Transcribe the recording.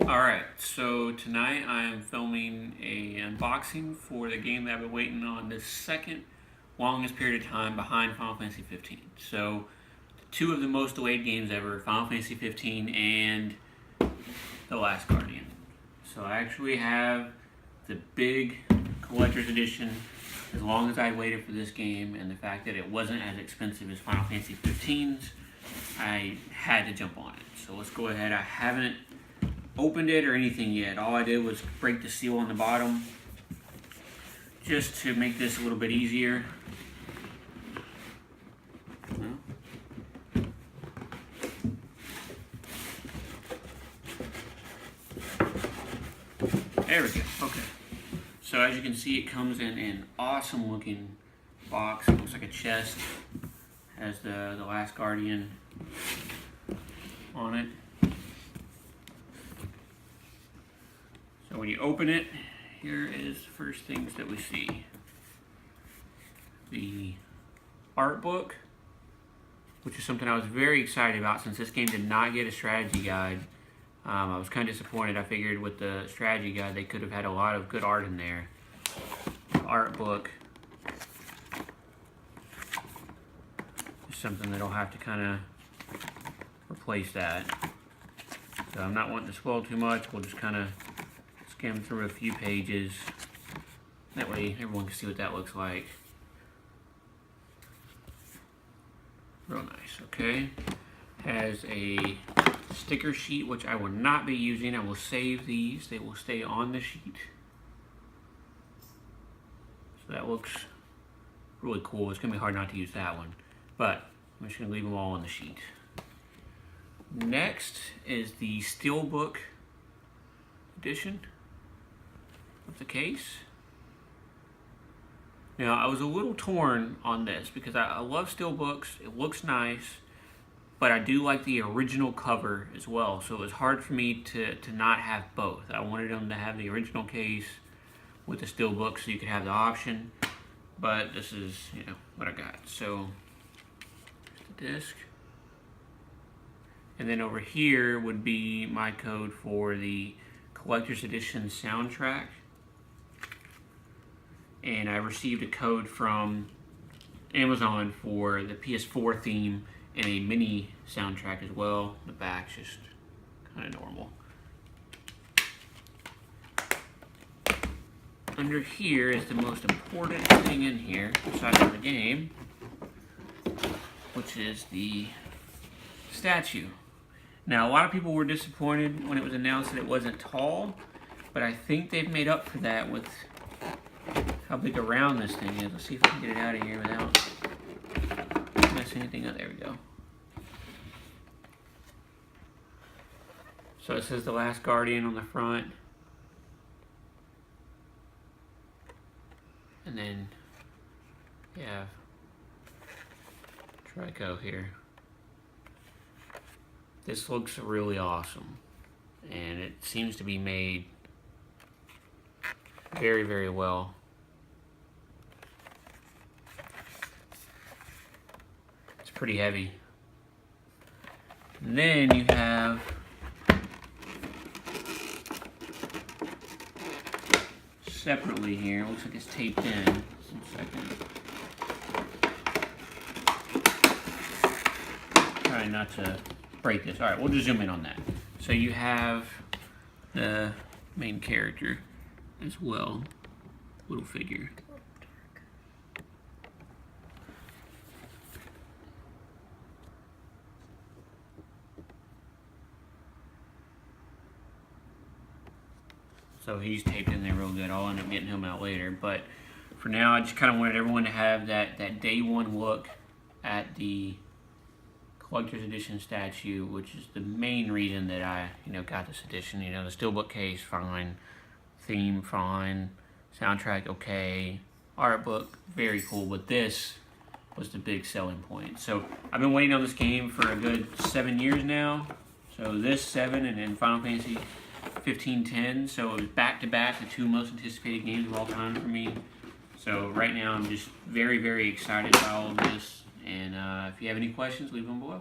Alright, so tonight I am filming a unboxing for the game that I've been waiting on the second longest period of time behind Final Fantasy 15. So, two of the most delayed games ever, Final Fantasy 15 and The Last Guardian. So I actually have the big collector's edition. As long as I waited for this game and the fact that it wasn't as expensive as Final Fantasy 15's, I had to jump on it. So let's go ahead. I haven't opened it or anything yet. All I did was break the seal on the bottom just to make this a little bit easier. There we go. Okay. So as you can see, it comes in an awesome looking box. It looks like a chest. Has the Last Guardian on it. So when you open it, here is the first things that we see. The art book, which is something I was very excited about since this game did not get a strategy guide. I was kind of disappointed. I figured with the strategy guide they could have had a lot of good art in there. The art book is something that'll have to kind of replace that. So I'm not wanting to spoil too much. We'll just kind of skim through a few pages. That way everyone can see what that looks like. Real nice, okay. Has a sticker sheet, which I will not be using. I will save these. They will stay on the sheet. So that looks really cool. It's going to be hard not to use that one. But I'm just going to leave them all on the sheet. Next is the Steelbook edition of the case. Now, I was a little torn on this because I love Steelbooks. It looks nice, but I do like the original cover as well. So it was hard for me to not have both. I wanted them to have the original case with the Steelbook so you could have the option. But this is, what I got. So, the disc. And then over here would be my code for the Collector's Edition soundtrack. And I received a code from Amazon for the PS4 theme and a mini soundtrack as well. The back's just kind of normal. Under here is the most important thing in here, aside from the game, which is the statue. Now, a lot of people were disappointed when it was announced that it wasn't tall, but I think they've made up for that with how big around this thing is. Let's see if I can get it out of here without messing anything up. There we go. So it says The Last Guardian on the front. And then you have Trico here. This looks really awesome. And it seems to be made very, very well. It's pretty heavy. And then you have separately here, looks like it's taped in. Just a second. Try not to break this. Alright, we'll just zoom in on that. So you have the main character as well, little figure. So he's taped in there real good. I'll end up getting him out later. But for now, I just kind of wanted everyone to have that day one look at the Collector's Edition statue, which is the main reason that I, got this edition. The Steelbook case, fine. Theme, fine. Soundtrack, okay. Art book, very cool. But this was the big selling point. So I've been waiting on this game for a good 7 years now. So this 7 and then Final Fantasy 15-10. So it was back-to-back, the two most anticipated games of all time for me. So right now I'm just very, very excited by all of this. And if you have any questions, leave them below.